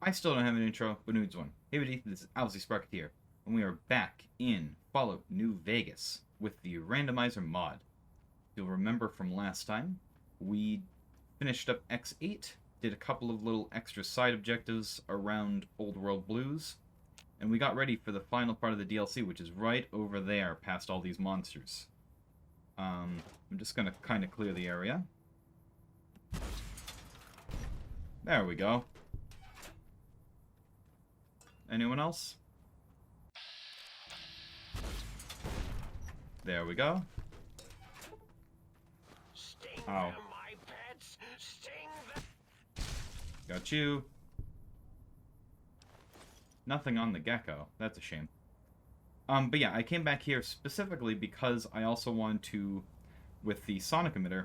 I still don't have an intro, but needs one. Hey, buddy, this is obviously Sprocket here, and we are back in Fallout New Vegas with the Randomizer mod. You'll remember from last time, we finished up X8, did a couple of little extra side objectives around Old World Blues, and we got ready for the final part of the DLC, which is right over there, past all these monsters. I'm just gonna kind of clear the area. There we go. Anyone else? There we go. Sting Oh. them, my pets. Sting them. Got you. Nothing on the gecko. That's a shame. But yeah, I came back here specifically because I also want to, with the sonic emitter,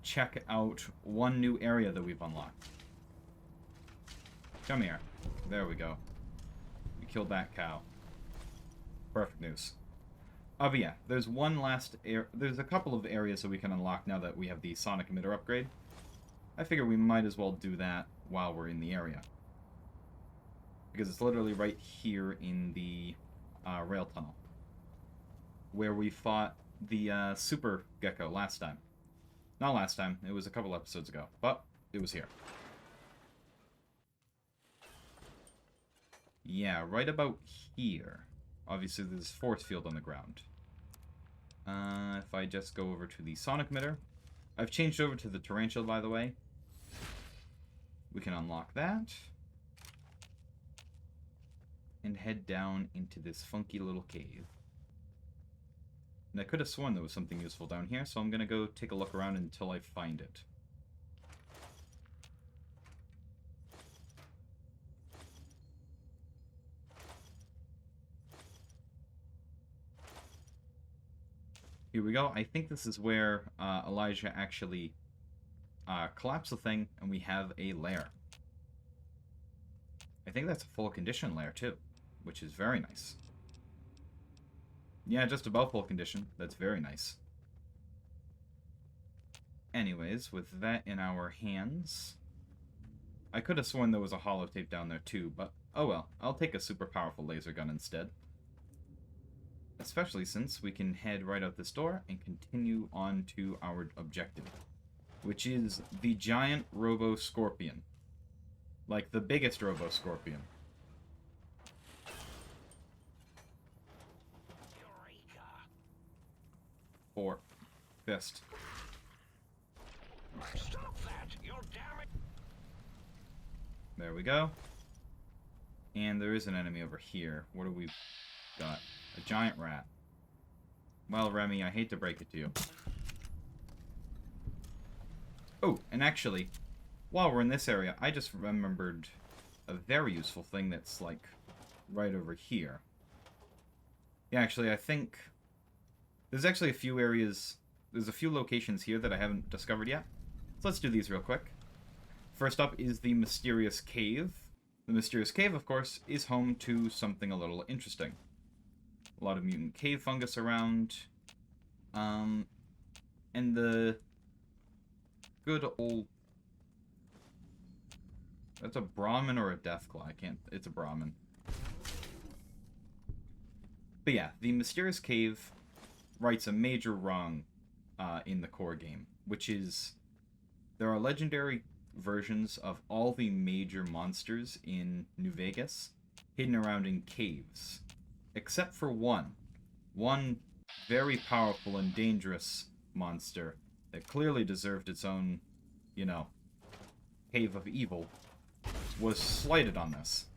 check out one new area that we've unlocked. Come here. There we go. We killed that cow. Perfect news. But yeah, there's one last there's a couple of areas that we can unlock now that we have the sonic emitter upgrade. I figure we might as well do that while we're in the area. Because it's literally right here in the rail tunnel. Where we fought the super gecko last time. Not last time, it was a couple episodes ago, but it was here. Yeah, right about here. Obviously, there's a force field on the ground. If I just go over to the sonic emitter. I've changed over to the tarantula, by the way. We can unlock that. And head down into this funky little cave. And I could have sworn there was something useful down here, so I'm going to go take a look around until I find it. Here we go. I think this is where Elijah actually collapsed the thing, and we have a lair. I think that's a full condition lair, too, which is very nice. Yeah, just about full condition. That's very nice. Anyways, with that in our hands... I could have sworn there was a holotape down there, too, but oh well. I'll take a super powerful laser gun instead. Especially since we can head right out this door and continue on to our objective, which is the giant Robo-Scorpion. Like the biggest Robo-Scorpion. Eureka. Or fist. Stop that. You're damaged. There we go. And there is an enemy over here. What do we got? A giant rat. Well, Remy, I hate to break it to you. Oh, and actually, while we're in this area, I just remembered a very useful thing that's, like, right over here. Yeah, actually, I think... There's actually a few areas... There's a few locations here that I haven't discovered yet. So let's do these real quick. First up is the Mysterious Cave. The Mysterious Cave, of course, is home to something a little interesting. A lot of mutant cave fungus around. And the good old... That's a Brahmin or a Deathclaw? I can't... It's a Brahmin. But yeah, the Mysterious Cave rights a major wrong in the core game, which is there are legendary versions of all the major monsters in New Vegas hidden around in caves. Except for one. One very powerful and dangerous monster that clearly deserved its own, you know, cave of evil, was slighted on this.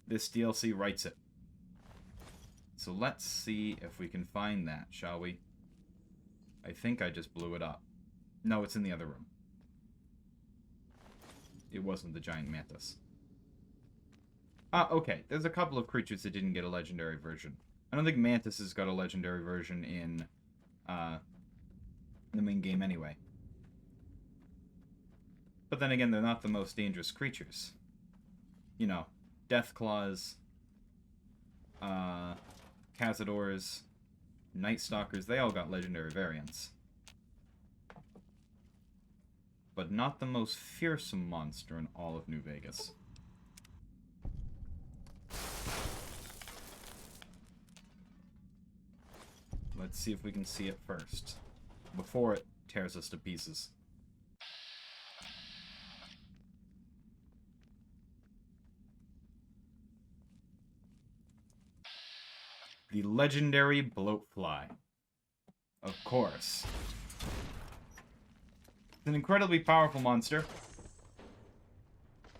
This DLC writes it. So let's see if we can find that, shall we? I think I just blew it up. No, it's in the other room. It wasn't the giant mantis. Okay. There's a couple of creatures that didn't get a legendary version. I don't think Mantis has got a legendary version in the main game anyway. But then again, they're not the most dangerous creatures. You know, Deathclaws, Cazadors, Night Stalkers, they all got legendary variants. but not the most fearsome monster in all of New Vegas. Let's see if we can see it first, before it tears us to pieces. The legendary bloatfly. Of course. It's an incredibly powerful monster.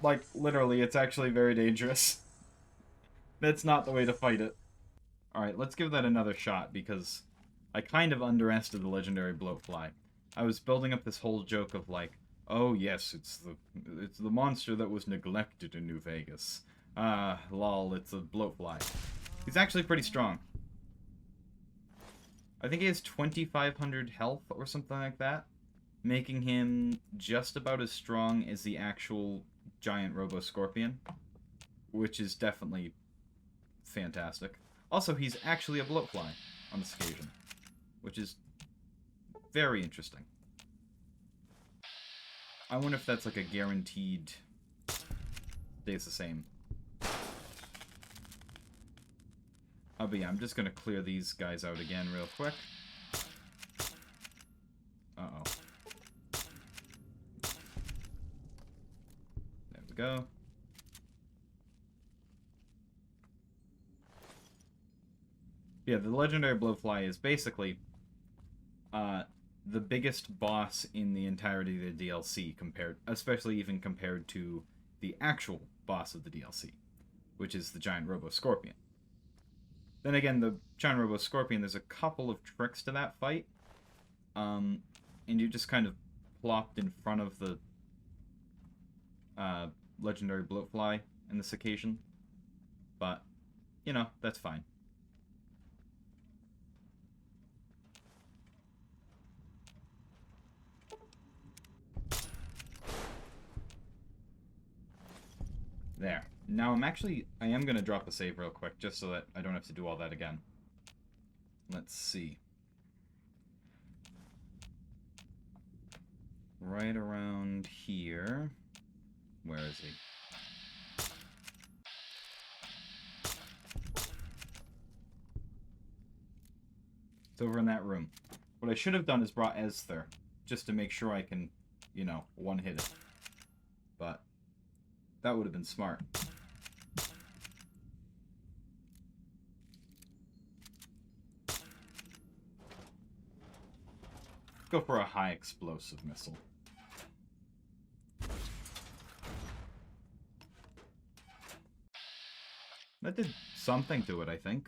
Like, literally, it's actually very dangerous. That's not the way to fight it. Alright, let's give that another shot, because I kind of underestimated the legendary bloatfly. I was building up this whole joke of like, oh yes, it's the monster that was neglected in New Vegas. Ah, lol, it's a bloatfly. He's actually pretty strong. I think he has 2,500 health or something like that, making him just about as strong as the actual giant Robo-Scorpion, which is definitely fantastic. Also, he's actually a bloatfly on this occasion, which is very interesting. I wonder if that's like a guaranteed stays the same. But yeah, I'm just gonna clear these guys out again real quick. Uh-oh. There we go. Yeah, the legendary blowfly is basically the biggest boss in the entirety of the DLC, especially even compared to the actual boss of the DLC, which is the giant Robo-Scorpion. Then again, the giant Robo-Scorpion, there's a couple of tricks to that fight, and you just kind of plopped in front of the legendary bloatfly in this occasion, but, you know, that's fine. There. Now I am going to drop a save real quick, just so that I don't have to do all that again. Let's see. Right around here. Where is he? It's over in that room. What I should have done is brought Esther, just to make sure I can, you know, one-hit it. But that would have been smart. Go for a high explosive missile. That did something to it, I think.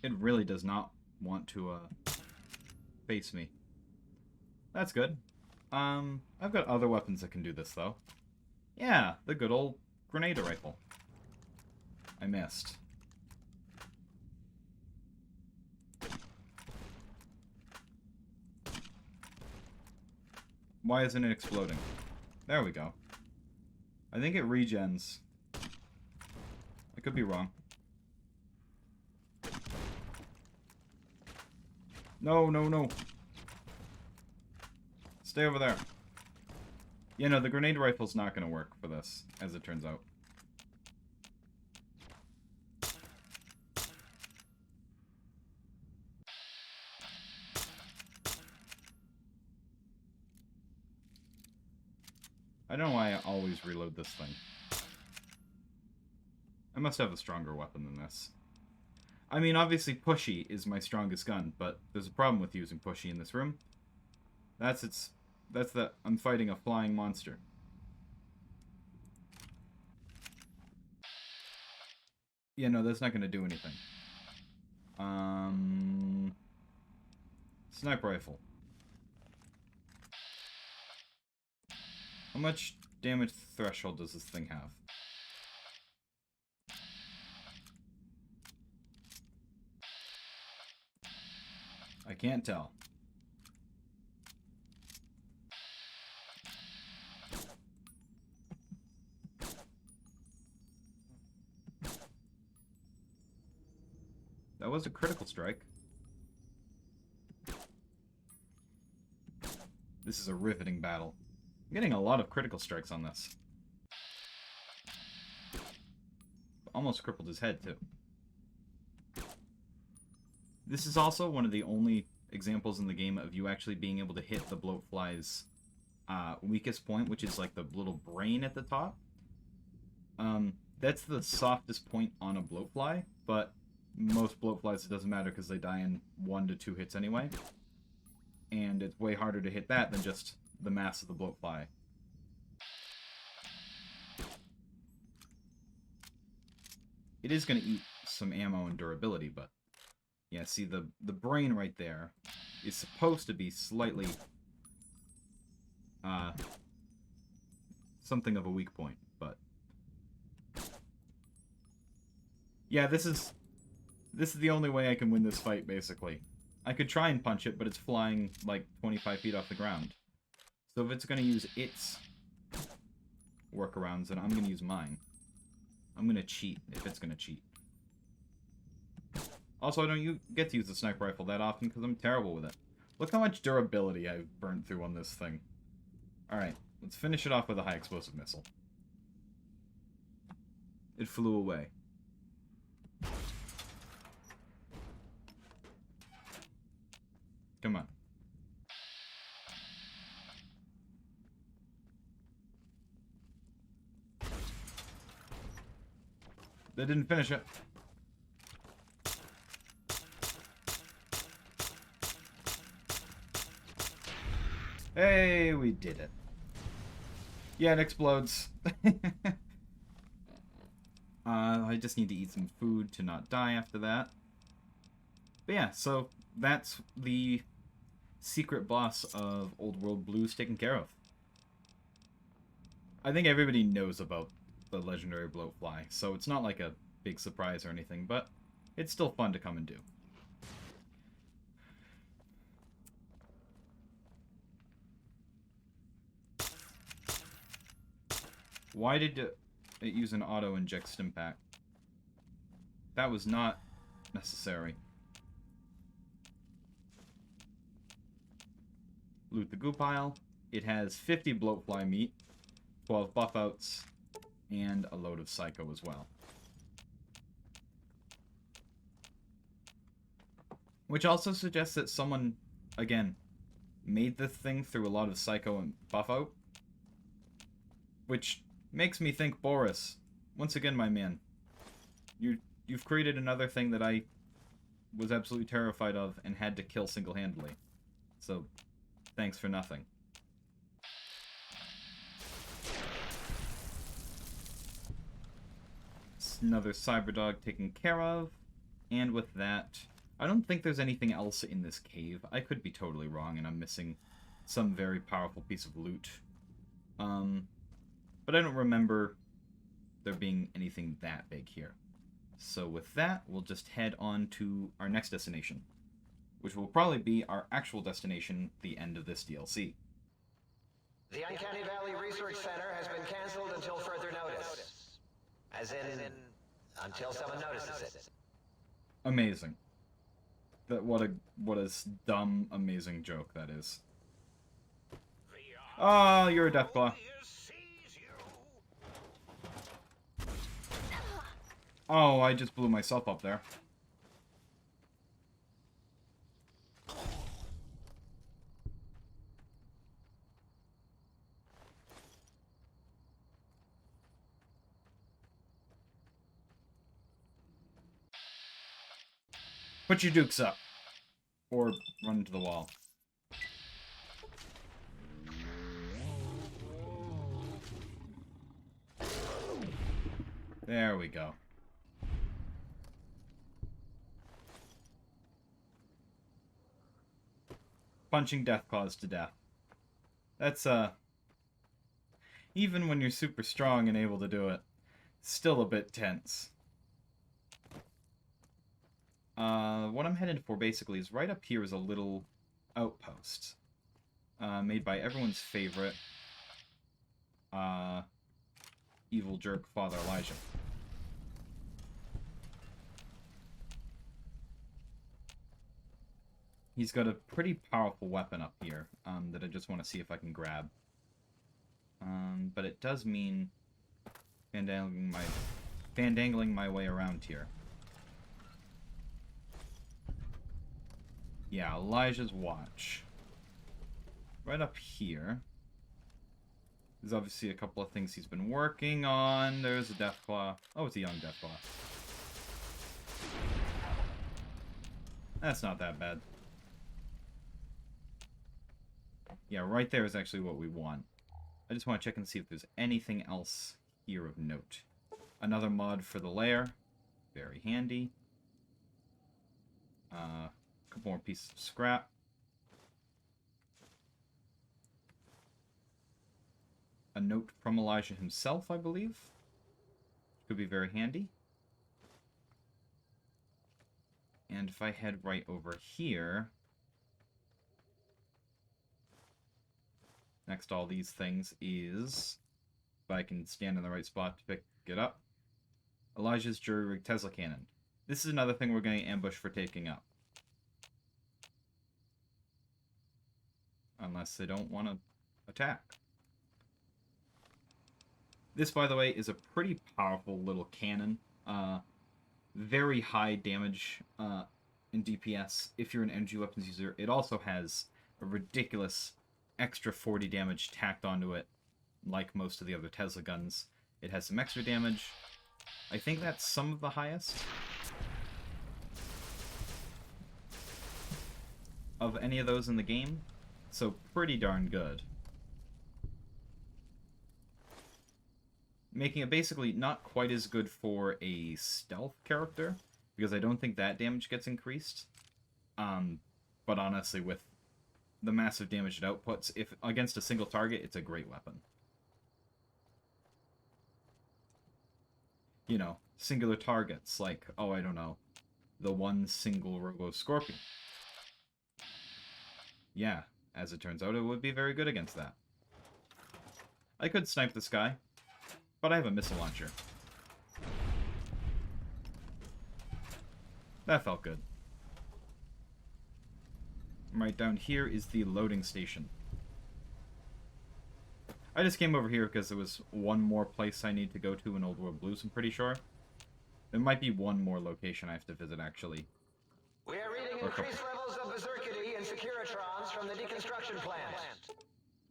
It really does not want to face me. That's good. I've got other weapons that can do this, though. Yeah, the good old grenade rifle. I missed. Why isn't it exploding? There we go. I think it regens. I could be wrong. No, no, no. Stay over there. Yeah, no, the grenade rifle's not going to work for this, as it turns out. I don't know why I always reload this thing. I must have a stronger weapon than this. I mean, obviously Pushy is my strongest gun, but there's a problem with using Pushy in this room. That's that I'm fighting a flying monster. Yeah, no, that's not going to do anything. Sniper rifle. How much damage threshold does this thing have? I can't tell. That was a critical strike. This is a riveting battle. I'm getting a lot of critical strikes on this. Almost crippled his head, too. This is also one of the only examples in the game of you actually being able to hit the bloatfly's weakest point, which is like the little brain at the top. That's the softest point on a bloatfly, but most bloatflies it doesn't matter because they die in 1 to 2 hits anyway. And it's way harder to hit that than just the mass of the bloatfly. It is going to eat some ammo and durability, but yeah, see the brain right there is supposed to be slightly something of a weak point, but yeah, this is the only way I can win this fight, basically. I could try and punch it, but it's flying like 25 feet off the ground. So if it's going to use its workarounds, then I'm going to use mine. I'm going to cheat if it's going to cheat. Also, I don't get to use the sniper rifle that often because I'm terrible with it. Look how much durability I've burned through on this thing. Alright, let's finish it off with a high explosive missile. It flew away. Come on. They didn't finish it. Hey, we did it. Yeah, it explodes. I just need to eat some food to not die after that. But yeah, so that's the secret boss of Old World Blues taken care of. I think everybody knows about the legendary bloatfly, so it's not like a big surprise or anything, but it's still fun to come and do. Why did it use an auto-inject Stimpak? That was not necessary. Loot the goo pile. It has 50 bloatfly meat, 12 buff outs, and a load of psycho as well. Which also suggests that someone, again, made this thing through a lot of psycho and buff out. Which makes me think, Boris, once again, my man, you've created another thing that I was absolutely terrified of and had to kill single-handedly. So, thanks for nothing. It's another Cyberdog taken care of. And with that, I don't think there's anything else in this cave. I could be totally wrong and I'm missing some very powerful piece of loot. But I don't remember there being anything that big here. So with that, we'll just head on to our next destination, which will probably be our actual destination, the end of this DLC. The Uncanny Valley Research Center has been canceled until further notice. As in, until someone notices it. Amazing. What a dumb, amazing joke that is. Oh, you're a Deathclaw. Oh, I just blew myself up there. Put your dukes up. Or run into the wall. There we go. Punching Deathclaws to death. That's, even when you're super strong and able to do it, still a bit tense. What I'm headed for, basically, is right up here is a little outpost. Made by everyone's favorite, evil jerk, Father Elijah. He's got a pretty powerful weapon up here that I just want to see if I can grab. But it does mean fandangling my way around here. Yeah, Elijah's watch. Right up here. There's obviously a couple of things he's been working on. There's a Deathclaw. Oh, it's a young Deathclaw. That's not that bad. Yeah, right there is actually what we want. I just want to check and see if there's anything else here of note. Another mod for the lair. Very handy. A couple more pieces of scrap. A note from Elijah himself, I believe. Could be very handy. And if I head right over here... Next to all these things is... If I can stand in the right spot to pick it up. Elijah's jury-rigged Tesla cannon. This is another thing we're going to ambush for taking up. Unless they don't want to attack. This, by the way, is a pretty powerful little cannon. Very high damage in DPS if you're an MG weapons user. It also has a ridiculous extra 40 damage tacked onto it, like most of the other Tesla guns. It has some extra damage. I think that's some of the highest of any of those in the game. So pretty darn good. Making it basically not quite as good for a stealth character, because I don't think that damage gets increased. But honestly, with the massive damage it outputs, if against a single target, it's a great weapon. You know, singular targets, like, oh, I don't know, the one single Robo-Scorpion. Yeah, as it turns out, it would be very good against that. I could snipe this guy, but I have a missile launcher. That felt good. Right down here is the loading station. I just came over here because there was one more place I need to go to in Old World Blues, I'm pretty sure. There might be one more location I have to visit, actually. We are reading increased levels of berserkity and securitrons from the deconstruction plant.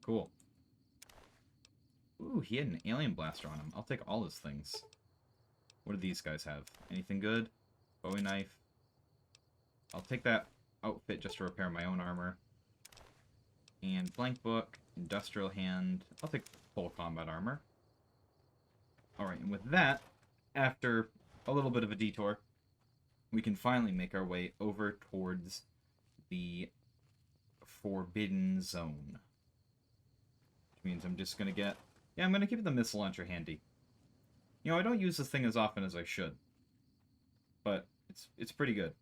Cool. Ooh, he had an alien blaster on him. I'll take all his things. What do these guys have? Anything good? Bowie knife. I'll take that outfit just to repair my own armor. And blank book, industrial hand. I'll take full combat armor. Alright, and with that, after a little bit of a detour, we can finally make our way over towards the Forbidden Zone. Which means I'm just going to get... Yeah, I'm going to keep the missile launcher handy. You know, I don't use this thing as often as I should. But it's pretty good.